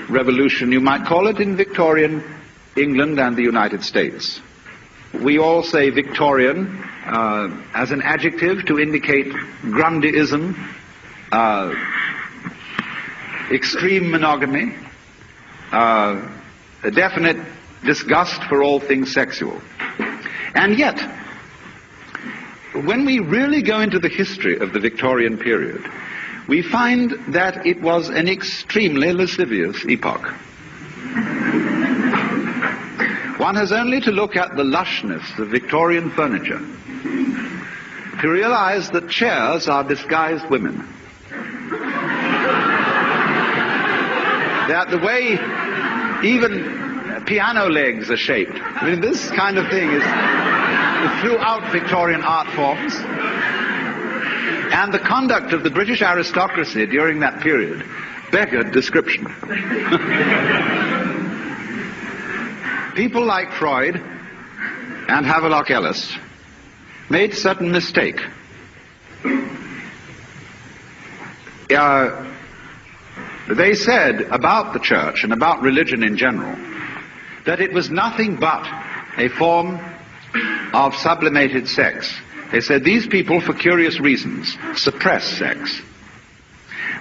revolution, you might call it, in Victorian England and the United States. We all say Victorian as an adjective to indicate Grundyism, extreme monogamy, a definite disgust for all things sexual. And yet, when we really go into the history of the Victorian period, we find that it was an extremely lascivious epoch. One has only to look at the lushness of Victorian furniture to realize that chairs are disguised women. That the way even piano legs are shaped. I mean, this kind of thing is throughout Victorian art forms. And the conduct of the British aristocracy during that period beggared description. People like Freud and Havelock Ellis made certain mistake. They said about the church and about religion in general that it was nothing but a form of sublimated sex. They said these people, for curious reasons, suppress sex.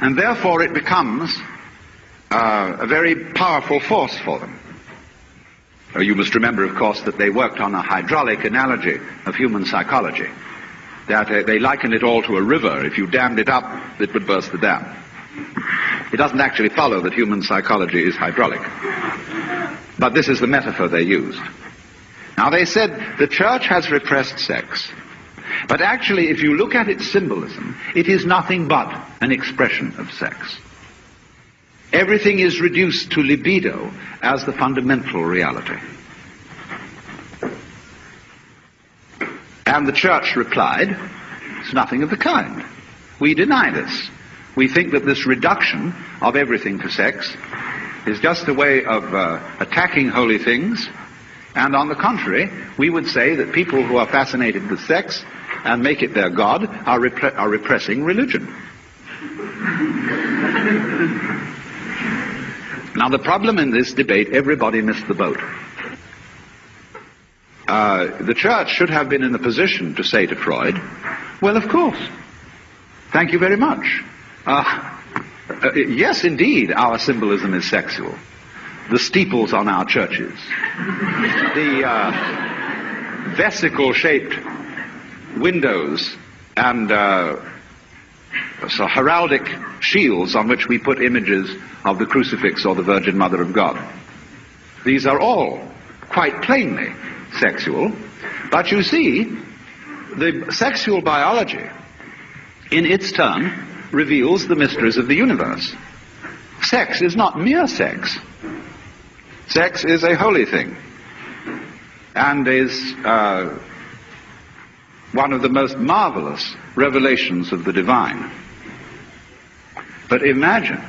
And therefore it becomes a very powerful force for them. You must remember, of course, that they worked on a hydraulic analogy of human psychology. That they liken it all to a river. If you dammed it up, it would burst the dam. It doesn't actually follow that human psychology is hydraulic. But this is the metaphor they used. Now, they said the church has repressed sex. But actually, if you look at its symbolism, it is nothing but an expression of sex. Everything is reduced to libido as the fundamental reality. And the church replied, it's nothing of the kind. We deny this. We think that this reduction of everything to sex is just a way of attacking holy things. And on the contrary, we would say that people who are fascinated with sex and make it their god are repressing religion. Now, the problem in this debate, everybody missed the boat. The church should have been in a position to say to Freud, well, of course, thank you very much. Yes, indeed, our symbolism is sexual. The steeples on our churches, the vesicle-shaped windows and so heraldic shields on which we put images of the crucifix or the Virgin Mother of God. These are all quite plainly sexual, but you see, the sexual biology, in its turn, reveals the mysteries of the universe. Sex is not mere sex. Sex is a holy thing, and is one of the most marvelous revelations of the divine. But imagine,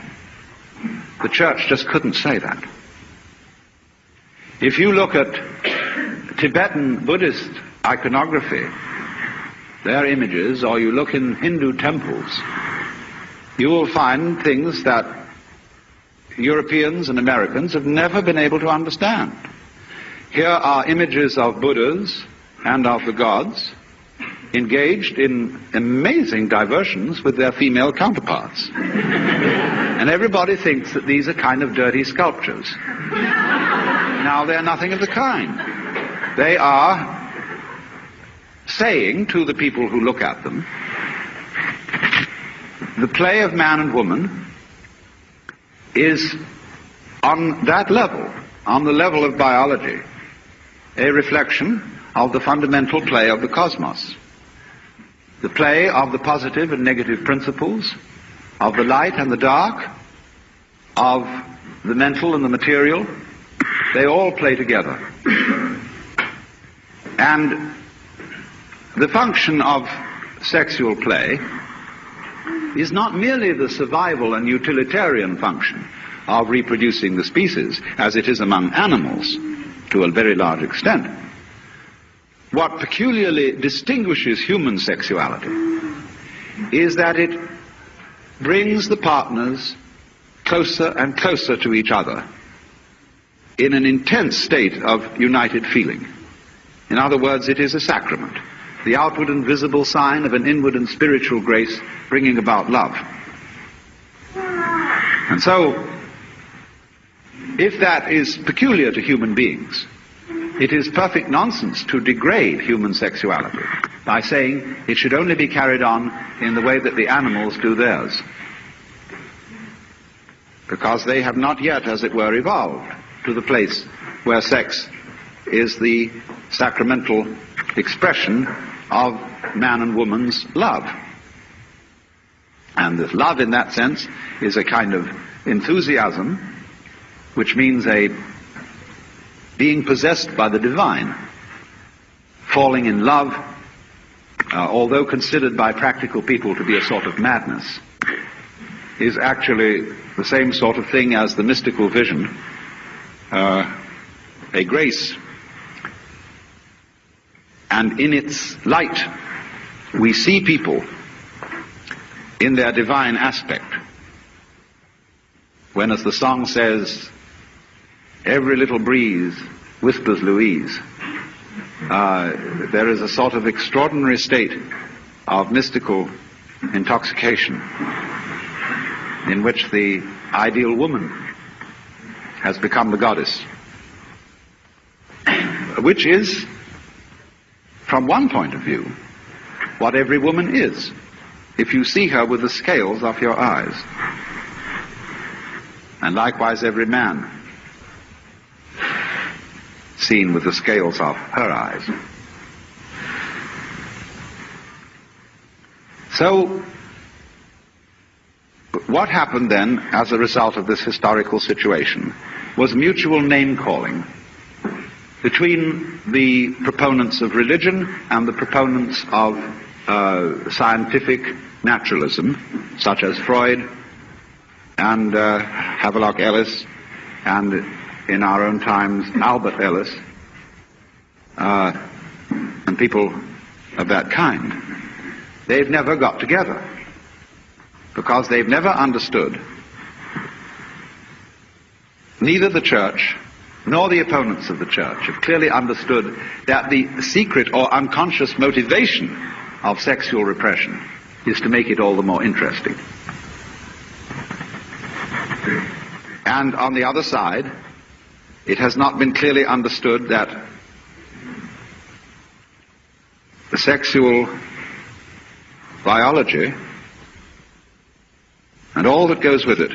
the church just couldn't say that. If you look at Tibetan Buddhist iconography, their images, or you look in Hindu temples, you will find things that Europeans and Americans have never been able to understand. Here are images of Buddhas and of the gods engaged in amazing diversions with their female counterparts. And everybody thinks that these are kind of dirty sculptures. Now, they're nothing of the kind. They are saying to the people who look at them, the play of man and woman is on that level, on the level of biology, a reflection of the fundamental play of the cosmos. The play of the positive and negative principles, of the light and the dark, of the mental and the material. They all play together. And the function of sexual play is not merely the survival and utilitarian function of reproducing the species, as it is among animals to a very large extent. What peculiarly distinguishes human sexuality is that it brings the partners closer and closer to each other in an intense state of united feeling. In other words, it is a sacrament, the outward and visible sign of an inward and spiritual grace bringing about love. And so, if that is peculiar to human beings, it is perfect nonsense to degrade human sexuality by saying it should only be carried on in the way that the animals do theirs, because they have not yet, as it were, evolved to the place where sex is the sacramental expression of man and woman's love. And this love, in that sense, is a kind of enthusiasm, which means a being possessed by the divine, falling in love, although considered by practical people to be a sort of madness, is actually the same sort of thing as the mystical vision, a grace. And in its light, we see people in their divine aspect. When, as the song says, every little breeze whispers Louise, there is a sort of extraordinary state of mystical intoxication in which the ideal woman has become the goddess, which is, from one point of view, what every woman is, if you see her with the scales off your eyes. And likewise every man, seen with the scales off her eyes. So, what happened then as a result of this historical situation was mutual name-calling between the proponents of religion and the proponents of scientific naturalism, such as Freud and Havelock Ellis, and in our own times Albert Ellis, and people of that kind. They've never got together, because they've never understood, neither the church nor the opponents of the church have clearly understood that the secret or unconscious motivation of sexual repression is to make it all the more interesting. And on the other side, it has not been clearly understood that the sexual biology and all that goes with it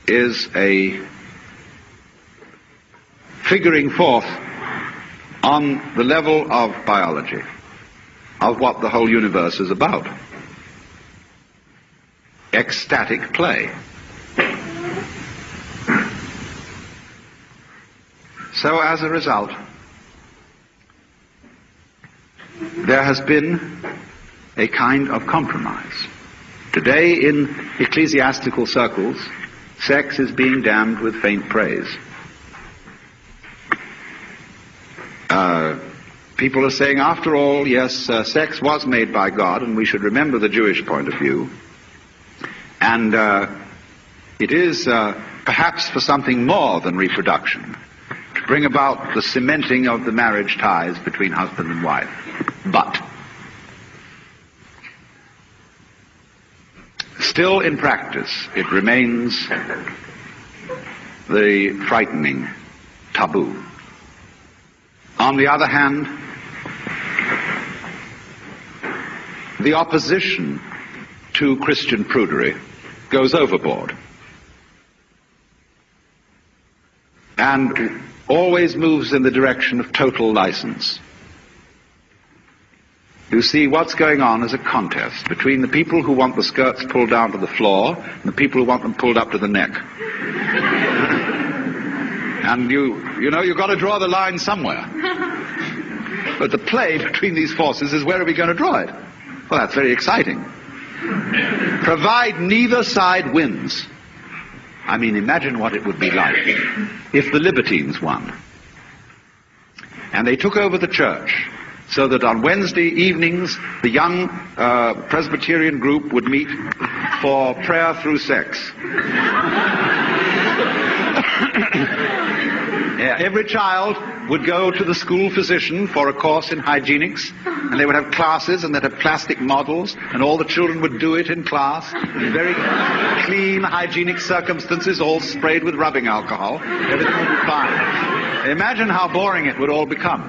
is a figuring forth on the level of biology of what the whole universe is about. Ecstatic play. So as a result, there has been a kind of compromise. Today in ecclesiastical circles, sex is being damned with faint praise. People are saying, after all, yes, sex was made by God, and we should remember the Jewish point of view. And it is perhaps for something more than reproduction, to bring about the cementing of the marriage ties between husband and wife. But still in practice, it remains the frightening, taboo. On the other hand, the opposition to Christian prudery goes overboard and always moves in the direction of total license. You see, what's going on is a contest between the people who want the skirts pulled down to the floor and the people who want them pulled up to the neck. And you know, you've got to draw the line somewhere. But the play between these forces is, where are we going to draw it? Well, that's very exciting. Provide neither side wins. I mean, imagine what it would be like if the libertines won. And they took over the church, so that on Wednesday evenings, the young Presbyterian group would meet for prayer through sex. Yeah, every child would go to the school physician for a course in hygienics, and they would have classes, and they'd have plastic models, and all the children would do it in class, in very clean, hygienic circumstances, all sprayed with rubbing alcohol. Everything would be fine. Imagine how boring it would all become.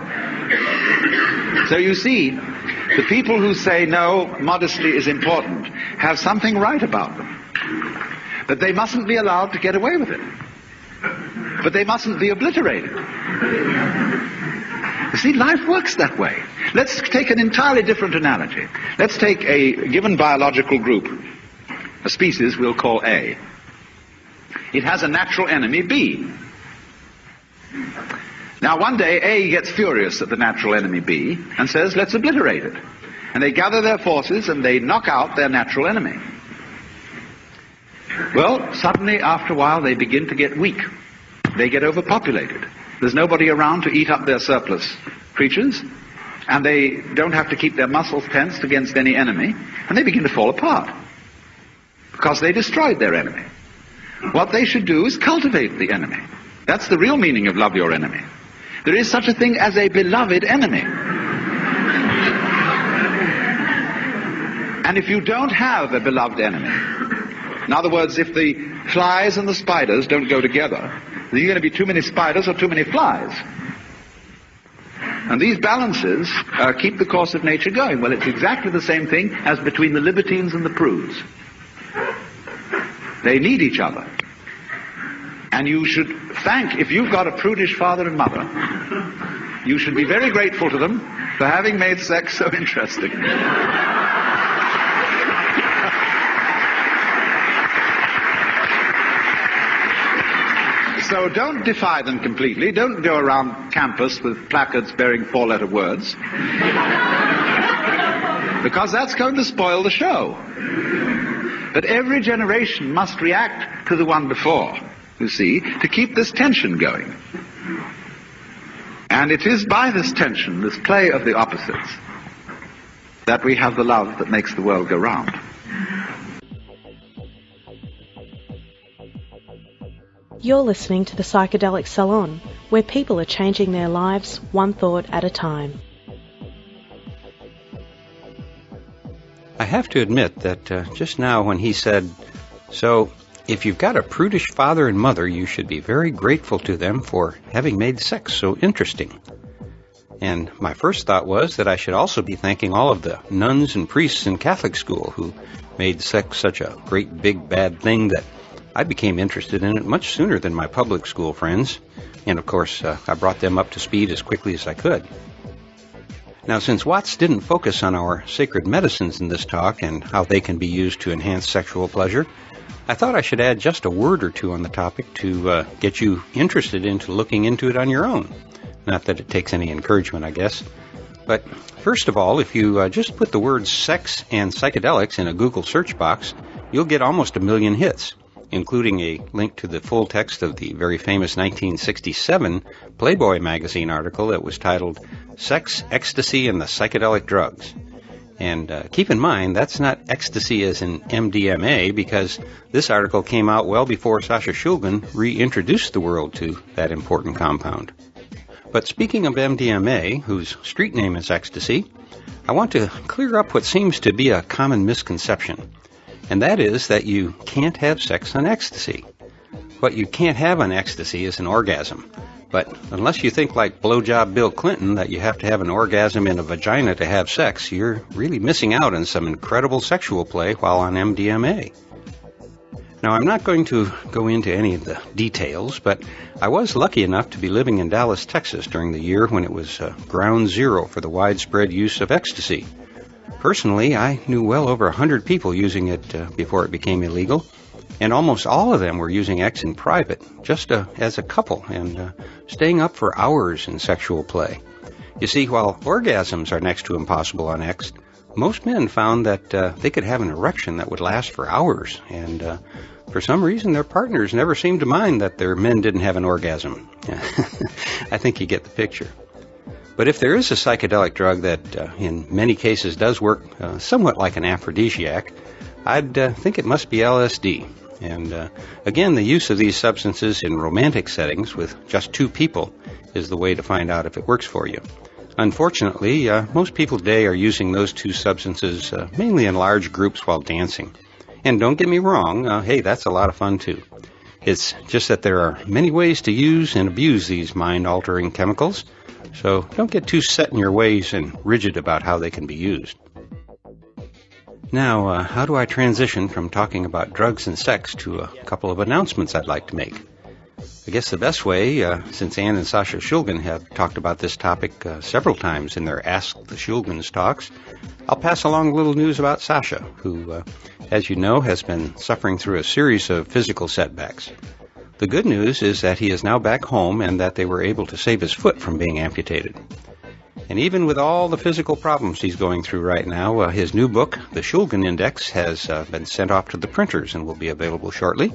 So you see, the people who say, no, modesty is important, have something right about them. But they mustn't be allowed to get away with it. But they mustn't be obliterated. You see, life works that way. Let's take an entirely different analogy. Let's take a given biological group, a species we'll call A. It has a natural enemy, B. Now, one day, A gets furious at the natural enemy, B, and says, let's obliterate it. And they gather their forces and they knock out their natural enemy. Well, suddenly, after a while, they begin to get weak. They get overpopulated. There's nobody around to eat up their surplus creatures, and they don't have to keep their muscles tensed against any enemy, and they begin to fall apart because they destroyed their enemy. What they should do is cultivate the enemy. That's the real meaning of love your enemy. There is such a thing as a beloved enemy. And if you don't have a beloved enemy, in other words, if the flies and the spiders don't go together, then you're going to be too many spiders or too many flies. And these balances keep the course of nature going. Well, it's exactly the same thing as between the libertines and the prudes. They need each other. And you should thank, if you've got a prudish father and mother, you should be very grateful to them for having made sex so interesting. So don't defy them completely. Don't go around campus with placards bearing four-letter words. Because that's going to spoil the show. But every generation must react to the one before, you see, to keep this tension going. And it is by this tension, this play of the opposites, that we have the love that makes the world go round. You're listening to the Psychedelic Salon, where people are changing their lives one thought at a time. I have to admit that just now when he said, so if you've got a prudish father and mother, you should be very grateful to them for having made sex so interesting. And my first thought was that I should also be thanking all of the nuns and priests in Catholic school who made sex such a great big bad thing that I became interested in it much sooner than my public school friends. And of course, I brought them up to speed as quickly as I could. Now, since Watts didn't focus on our sacred medicines in this talk and how they can be used to enhance sexual pleasure, I thought I should add just a word or two on the topic to get you interested into looking into it on your own. Not that it takes any encouragement, I guess. But first of all, if you just put the words sex and psychedelics in a Google search box, you'll get almost 1 million hits, including a link to the full text of the very famous 1967 Playboy magazine article that was titled Sex, Ecstasy, and the Psychedelic Drugs. And keep in mind, that's not ecstasy as in MDMA, because this article came out well before Sasha Shulgin reintroduced the world to that important compound. But speaking of MDMA, whose street name is ecstasy, I want to clear up what seems to be a common misconception. And that is that you can't have sex on ecstasy. What you can't have on ecstasy is an orgasm. But unless you think like blowjob Bill Clinton that you have to have an orgasm in a vagina to have sex, you're really missing out on some incredible sexual play while on MDMA. Now, I'm not going to go into any of the details, but I was lucky enough to be living in Dallas, Texas during the year when it was ground zero for the widespread use of ecstasy. Personally, I knew well over 100 people using it before it became illegal, and almost all of them were using X in private, just as a couple, and staying up for hours in sexual play. You see, while orgasms are next to impossible on X, most men found that they could have an erection that would last for hours, and for some reason their partners never seemed to mind that their men didn't have an orgasm. I think you get the picture. But if there is a psychedelic drug that in many cases does work somewhat like an aphrodisiac, I'd think it must be LSD. And again, the use of these substances in romantic settings with just two people is the way to find out if it works for you. Unfortunately, most people today are using those two substances mainly in large groups while dancing. And don't get me wrong, hey, that's a lot of fun too. It's just that there are many ways to use and abuse these mind-altering chemicals, so don't get too set in your ways and rigid about how they can be used. Now, how do I transition from talking about drugs and sex to a couple of announcements I'd like to make? I guess the best way, since Ann and Sasha Shulgin have talked about this topic several times in their Ask the Shulgins talks, I'll pass along a little news about Sasha, who, as you know, has been suffering through a series of physical setbacks. The good news is that he is now back home and that they were able to save his foot from being amputated. And even with all the physical problems he's going through right now, his new book, The Shulgin Index, has been sent off to the printers and will be available shortly.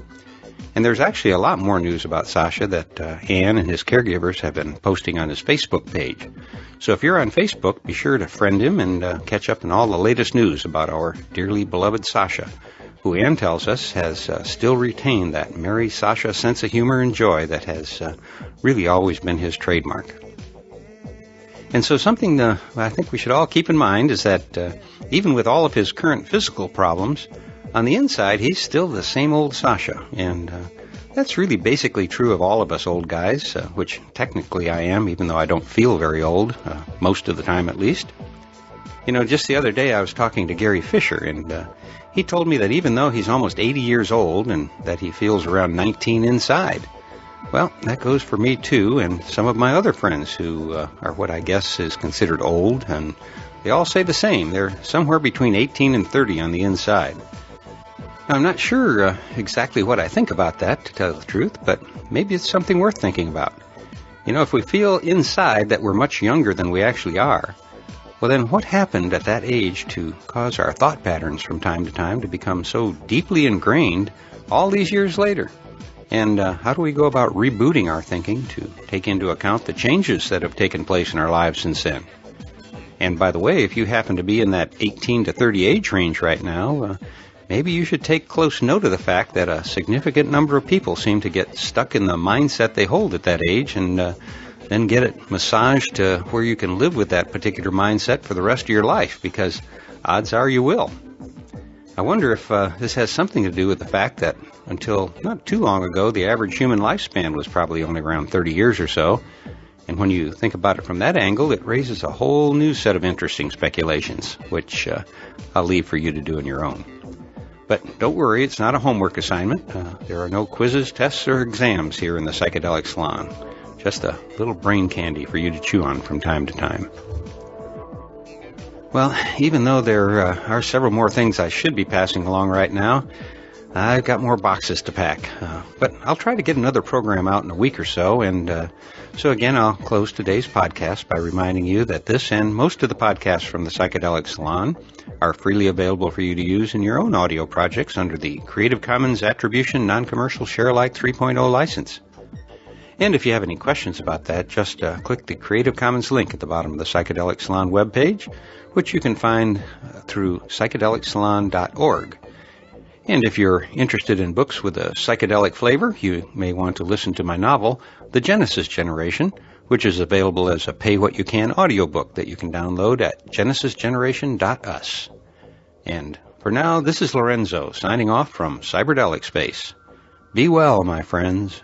And there's actually a lot more news about Sasha that Ann and his caregivers have been posting on his Facebook page. So if you're on Facebook, be sure to friend him and catch up on all the latest news about our dearly beloved Sasha, who Ann tells us has still retained that merry Sasha sense of humor and joy that has really always been his trademark. And so something I think we should all keep in mind is that even with all of his current physical problems, on the inside, he's still the same old Sasha, and that's really basically true of all of us old guys, which technically I am, even though I don't feel very old, most of the time at least. You know, just the other day I was talking to Gary Fisher, and he told me that even though he's almost 80 years old and that he feels around 19 inside, well, that goes for me too, and some of my other friends who are what I guess is considered old, and they all say the same. They're somewhere between 18 and 30 on the inside. Now, I'm not sure exactly what I think about that, to tell the truth, but maybe it's something worth thinking about. You know, if we feel inside that we're much younger than we actually are, well then what happened at that age to cause our thought patterns from time to time to become so deeply ingrained all these years later? And how do we go about rebooting our thinking to take into account the changes that have taken place in our lives since then? And by the way, if you happen to be in that 18 to 30 age range right now, maybe you should take close note of the fact that a significant number of people seem to get stuck in the mindset they hold at that age and then get it massaged to where you can live with that particular mindset for the rest of your life, because odds are you will. I wonder if this has something to do with the fact that until not too long ago, the average human lifespan was probably only around 30 years or so. And when you think about it from that angle, it raises a whole new set of interesting speculations, which I'll leave for you to do on your own. But don't worry, it's not a homework assignment. There are no quizzes, tests, or exams here in the Psychedelic Salon. Just a little brain candy for you to chew on from time to time. Well, even though there are several more things I should be passing along right now, I've got more boxes to pack. But I'll try to get another program out in a week or so, and so again, I'll close today's podcast by reminding you that this and most of the podcasts from the Psychedelic Salon are freely available for you to use in your own audio projects under the Creative Commons Attribution Non-Commercial Share-alike 3.0 license. And if you have any questions about that, just click the Creative Commons link at the bottom of the Psychedelic Salon webpage, which you can find through psychedelicsalon.org. And if you're interested in books with a psychedelic flavor, you may want to listen to my novel, The Genesis Generation, which is available as a pay-what-you-can audiobook that you can download at genesisgeneration.us. And for now, this is Lorenzo, signing off from Cyberdelic Space. Be well, my friends.